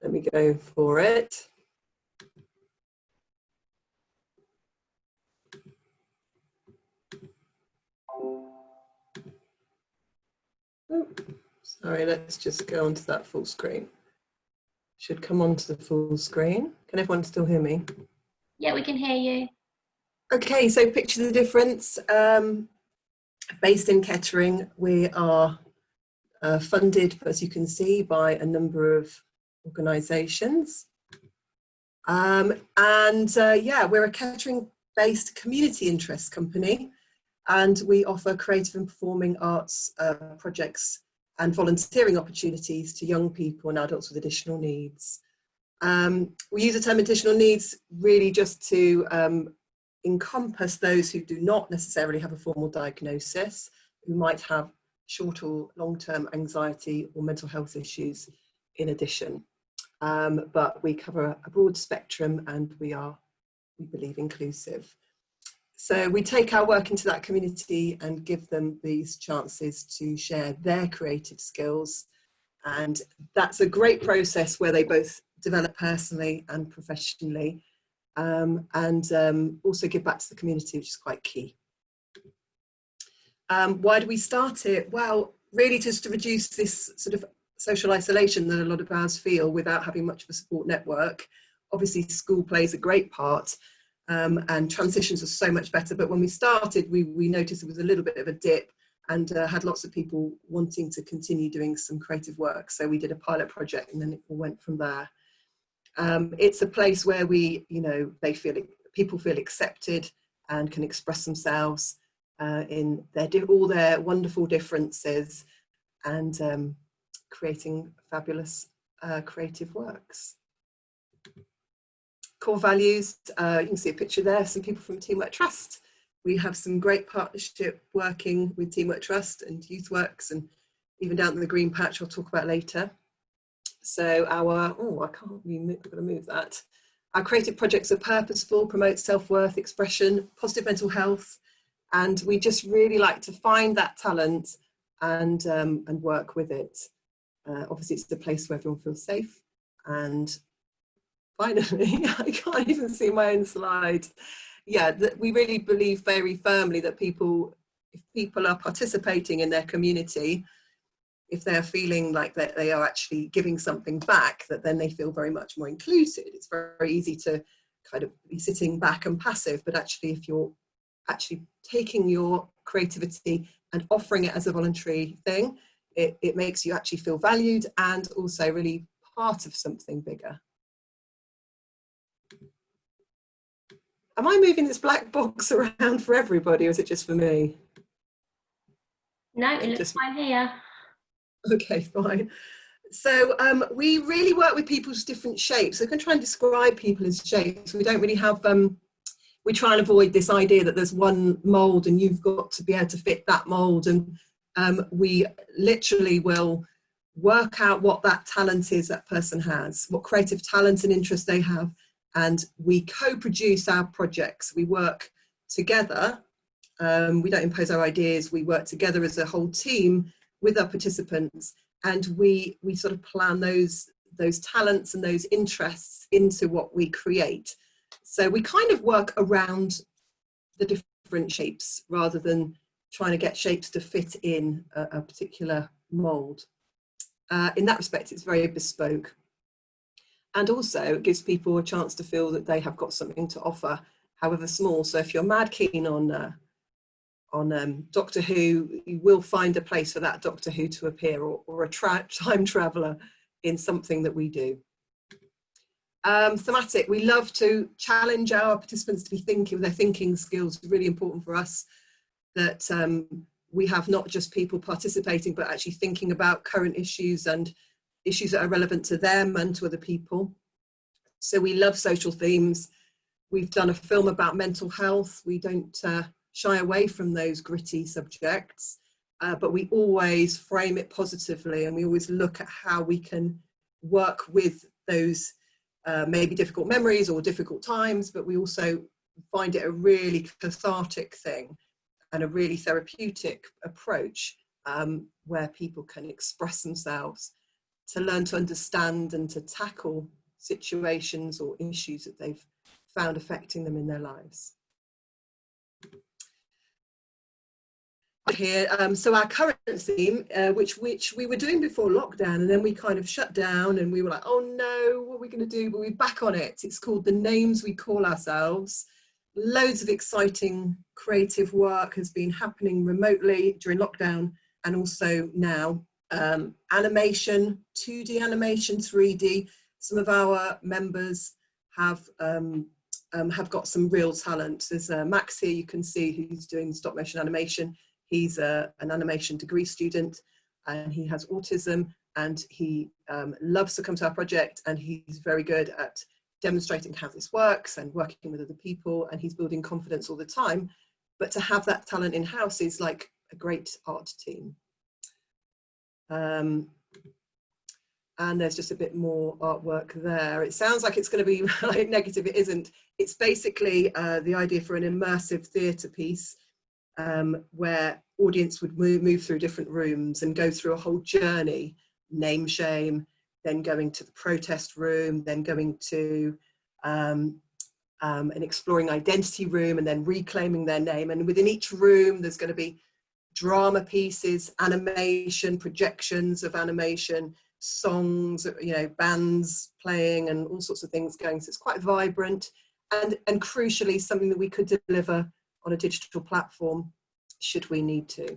Let me go for it. Oh, sorry, let's just go onto that full screen. Should come onto the full screen. Can everyone still hear me? Yeah, we can hear you. Okay, so picture the difference. Based in Kettering, we are funded, as you can see, by a number of organisations. Yeah, we're a Kettering-based community interest company, and we offer creative and performing arts projects and volunteering opportunities to young people and adults with additional needs. We use the term additional needs really just to encompass those who do not necessarily have a formal diagnosis, who might have short or long-term anxiety or mental health issues in addition. But we cover a broad spectrum, and we believe, inclusive. So we take our work into that community and give them these chances to share their creative skills. And that's a great process where they both develop personally and professionally, and also give back to the community, which is quite key. Why do we start it? Well, really just to reduce this sort of social isolation that a lot of ours feel without having much of a support network. Obviously, school plays a great part, and transitions are so much better. But when we started, we noticed there was a little bit of a dip, and had lots of people wanting to continue doing some creative work. So we did a pilot project, and then it all went from there. It's a place where people feel accepted and can express themselves in all their wonderful differences, and creating fabulous creative works. Core values, you can see a picture there, some people from Teamwork Trust. We have some great partnership working with Teamwork Trust and YouthWorks, and even down in the green patch I'll talk about later. So I've got to move that. Our creative projects are purposeful, promote self-worth, expression, positive mental health, and we just really like to find that talent and work with it. Obviously, it's a place where everyone feels safe. And finally, I can't even see my own slide. Yeah, we really believe very firmly that if people are participating in their community, if they're feeling like that they are actually giving something back, that then they feel very much more included. It's very easy to kind of be sitting back and passive, but actually if you're actually taking your creativity and offering it as a voluntary thing, it makes you actually feel valued and also really part of something bigger. Am I moving this black box around for everybody, or is it just for me? No, it looks fine here. Okay, fine. So we really work with people's different shapes. So we can try and describe people as shapes. We don't really have, we try and avoid this idea that there's one mould and you've got to be able to fit that mould. And we literally will work out what that talent is that person has, what creative talent and interest they have. And we co-produce our projects. We work together. We don't impose our ideas. We work together as a whole team with our participants, and we sort of plan those talents and those interests into what we create. So we kind of work around the different shapes rather than trying to get shapes to fit in a particular mould. In that respect, it's very bespoke. And also it gives people a chance to feel that they have got something to offer, however small. So if you're mad keen on Doctor Who, you will find a place for that Doctor Who to appear, or a time traveller in something that we do. Thematic, we love to challenge our participants to be thinking. Their thinking skills are really important for us, that we have not just people participating, but actually thinking about current issues and issues that are relevant to them and to other people. So we love social themes. We've done a film about mental health. We don't shy away from those gritty subjects, but we always frame it positively, and we always look at how we can work with those maybe difficult memories or difficult times, but we also find it a really cathartic thing and a really therapeutic approach, where people can express themselves to learn to understand and to tackle situations or issues that they've found affecting them in their lives. Here, so our current theme, which we were doing before lockdown, and then we kind of shut down and we were like, oh no, what are we going to do? But we're back on it. It's called The Names We Call Ourselves. Loads of exciting creative work has been happening remotely during lockdown and also now. Animation, 2D animation, 3D. Some of our members have got some real talent. There's Max here, you can see, who's doing stop motion animation. He's an animation degree student and he has autism, and he loves to come to our project, and he's very good at demonstrating how this works and working with other people, and he's building confidence all the time. But to have that talent in-house is like a great art team. And there's just a bit more artwork there. It sounds like it's going to be like negative. It isn't. It's basically the idea for an immersive theatre piece where audience would move through different rooms and go through a whole journey, name shame, then going to the protest room, then going to an exploring identity room, and then reclaiming their name. And within each room, there's going to be drama pieces, animation, projections of animation, songs, you know, bands playing and all sorts of things going. So it's quite vibrant, and crucially something that we could deliver on a digital platform should we need to.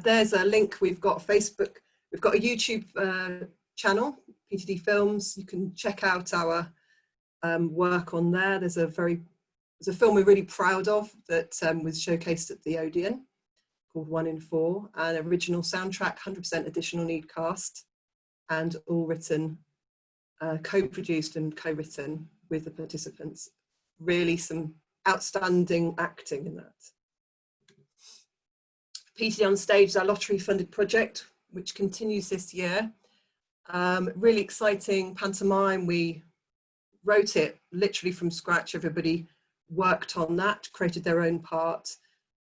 There's a link. We've got Facebook, we've got a YouTube channel, PTD Films. You can check out our work on there. There's a film we're really proud of that was showcased at the Odeon, called 1 in 4, an original soundtrack, 100% additional need cast, and all written, co-produced and co-written with the participants. Really some outstanding acting in that. PTD on Stage is our lottery funded project, which continues this year. Really exciting pantomime. We wrote it literally from scratch. Everybody worked on that, created their own part,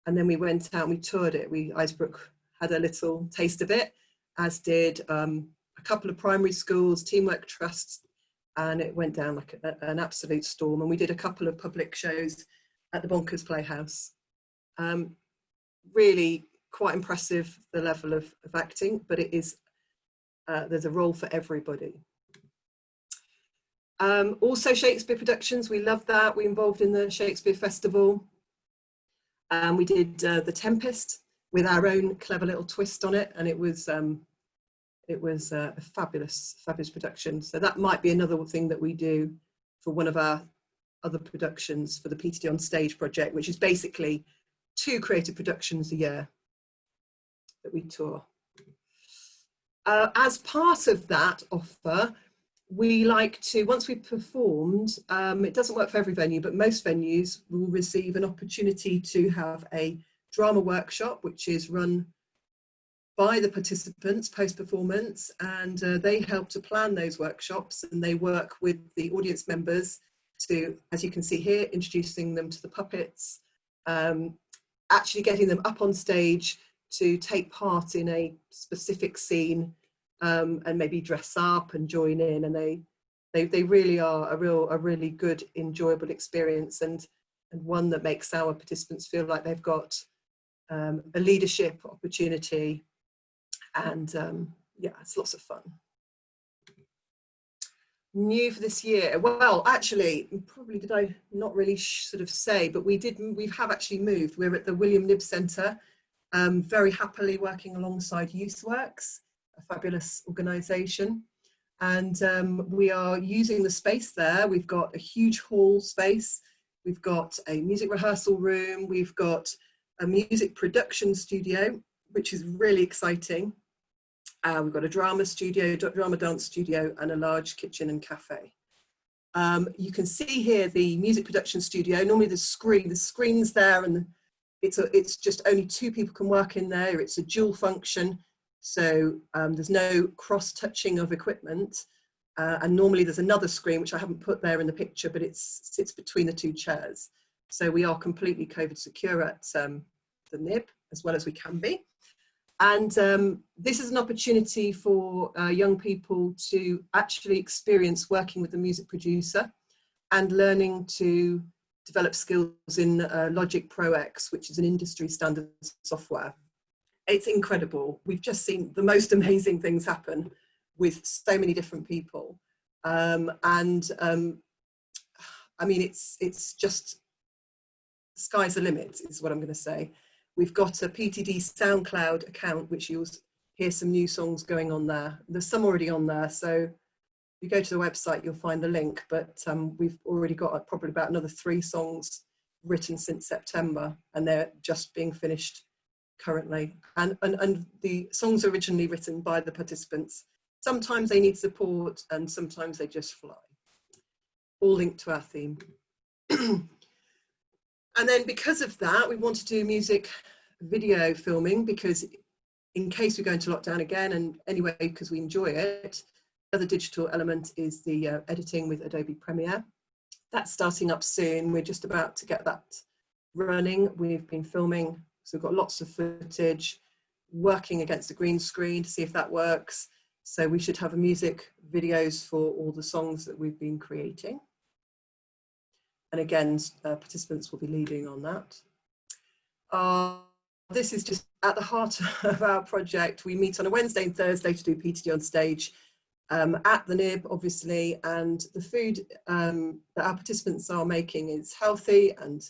and then we went out and we toured it. Isbrook had a little taste of it, as did a couple of primary schools, Teamwork Trusts, and it went down like an absolute storm. And we did a couple of public shows at the Bonkers Playhouse. Really quite impressive, the level of acting, but it is, there's a role for everybody. Also Shakespeare productions, we love that. We're involved in the Shakespeare Festival. We did The Tempest with our own clever little twist on it, and it was a fabulous production. So that might be another thing that we do for one of our other productions for the PTD on Stage project, which is basically 2 creative productions a year that we tour. As part of that offer, we like to, once we've performed, it doesn't work for every venue, but most venues will receive an opportunity to have a drama workshop, which is run by the participants post-performance, and they help to plan those workshops, and they work with the audience members to, as you can see here, introducing them to the puppets, actually getting them up on stage to take part in a specific scene, and maybe dress up and join in, and they really are a really good, enjoyable experience, and one that makes our participants feel like they've got a leadership opportunity, and yeah, it's lots of fun. New for this year, well, actually, probably did I not really sort of say, but we have actually moved. We're at the William Knibb Centre, very happily working alongside YouthWorks, a fabulous organisation, and we are using the space there. We've got a huge hall space, we've got a music rehearsal room, we've got a music production studio, which is really exciting. We've got a drama studio, drama dance studio, and a large kitchen and cafe. You can see here the music production studio. Normally the screen's there, and it's just only 2 people can work in there. It's a dual function, so there's no cross-touching of equipment. And normally there's another screen, which I haven't put there in the picture, but it sits between the 2 chairs. So we are completely COVID secure at the Knibb, as well as we can be. And this is an opportunity for young people to actually experience working with the music producer and learning to develop skills in Logic Pro X, which is an industry standard software. It's incredible. We've just seen the most amazing things happen with so many different people. I mean, it's just, the sky's the limit is what I'm going to say. We've got a PTD SoundCloud account, which you'll hear some new songs going on there. There's some already on there. So if you go to the website, you'll find the link, but we've already got probably about another 3 songs written since September, and they're just being finished currently. And the songs are originally written by the participants. Sometimes they need support and sometimes they just fly. All linked to our theme. And then because of that, we want to do music video filming, because in case we go into lockdown again, and anyway, because we enjoy it, the other digital element is the editing with Adobe Premiere. That's starting up soon. We're just about to get that running. We've been filming, so we've got lots of footage, working against a green screen to see if that works. So we should have music videos for all the songs that we've been creating. And again, participants will be leading on that. This is just at the heart of our project. We meet on a Wednesday and Thursday to do PTD on stage at the NIB, obviously, and the food that our participants are making is healthy and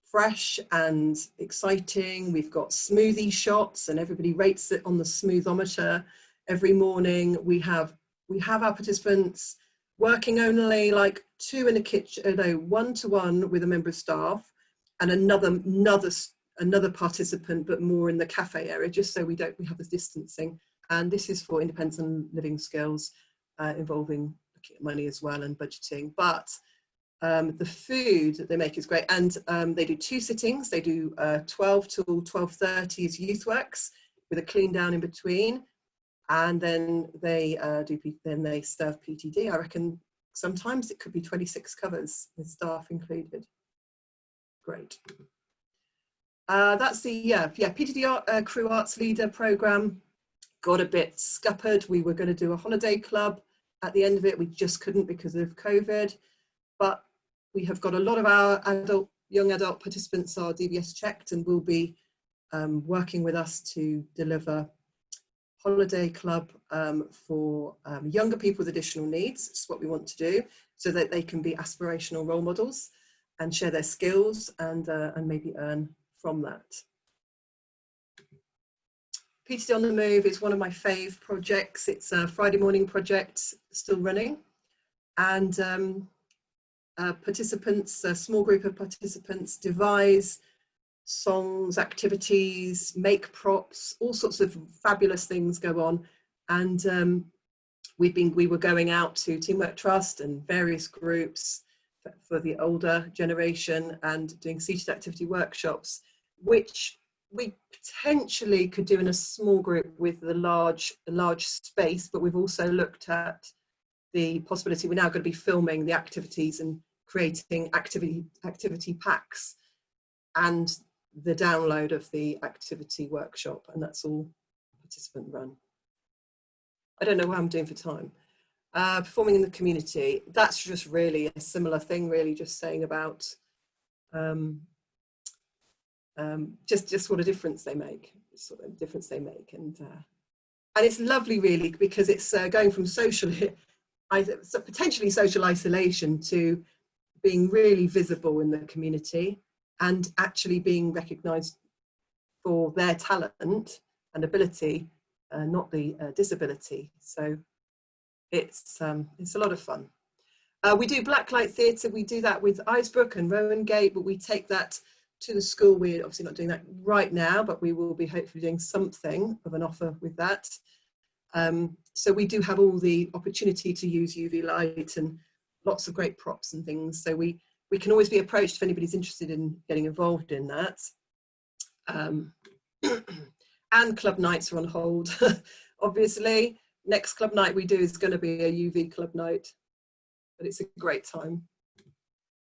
fresh and exciting. We've got smoothie shots and everybody rates it on the smoothometer every morning. We have our participants working only like 2 in the kitchen, no, 1-to-1 with a member of staff and another participant, but more in the cafe area, just so we have this distancing. And this is for independent living skills involving money as well and budgeting. But the food that they make is great. And they do 2 sittings. They do 12 till 12:30 is youth works with a clean down in between. And then they serve PTD. I reckon sometimes it could be 26 covers with staff included. Great. That's the PTD Crew Arts Leader Programme. Got a bit scuppered. We were going to do a holiday club at the end of it. We just couldn't because of COVID. But we have got a lot of our young adult participants are DBS checked and will be working with us to deliver holiday club for younger people with additional needs. It's what we want to do, so that they can be aspirational role models and share their skills and maybe earn from that. PTD on the Move is one of my fave projects. It's a Friday morning project still running, and participants, a small group of participants, devise songs, activities, make props, all sorts of fabulous things go on. And we were going out to Teamwork Trust and various groups for the older generation and doing seated activity workshops, which we potentially could do in a small group with a large space, but we've also looked at the possibility we're now going to be filming the activities and creating activity packs and the download of the activity workshop, and that's all participant run. I don't know what I'm doing for time. Performing in the community, that's just really a similar thing, really just saying about just what a difference they make, sort of difference they make. And it's lovely really, because it's going from potentially social isolation to being really visible in the community and actually being recognised for their talent and ability, not the disability. So it's a lot of fun. We do Blacklight Theatre. We do that with Eyesbrook and Rowan Gate, but we take that to the school. We're obviously not doing that right now, but we will be hopefully doing something of an offer with that. So we do have all the opportunity to use UV light and lots of great props and things. So we can always be approached if anybody's interested in getting involved in that. And club nights are on hold, obviously. Next club night we do is going to be a UV club night, but it's a great time.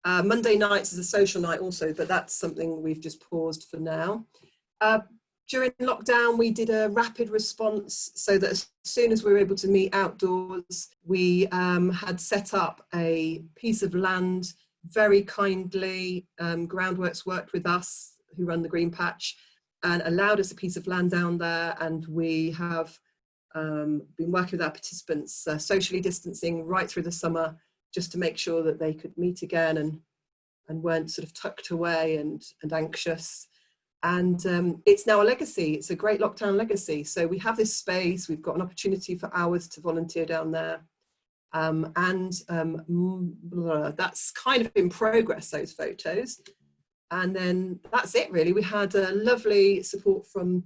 Monday nights is a social night also, but that's something we've just paused for now. During lockdown, we did a rapid response so that as soon as we were able to meet outdoors, we had set up a piece of land very kindly. Groundworks worked with us, who run the Green Patch, and allowed us a piece of land down there. And we have been working with our participants, socially distancing right through the summer, just to make sure that they could meet again and weren't sort of tucked away and anxious. And it's now a legacy. It's a great lockdown legacy. So we have this space, we've got an opportunity for hours to volunteer down there. That's kind of in progress, those photos. And then that's it really. We had a lovely support from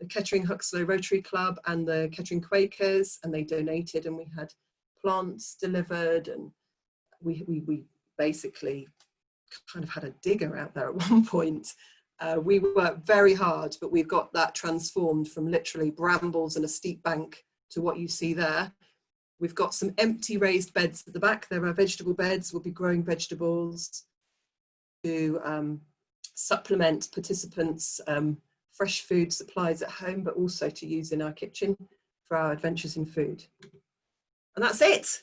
the Kettering Huxlow Rotary Club and the Kettering Quakers, and they donated, and we had plants delivered, and we basically kind of had a digger out there at one point. We worked very hard, but we've got that transformed from literally brambles and a steep bank to what you see there. We've got some empty raised beds at the back. There are vegetable beds. We'll be growing vegetables to supplement participants' fresh food supplies at home, but also to use in our kitchen for our adventures in food. And that's it.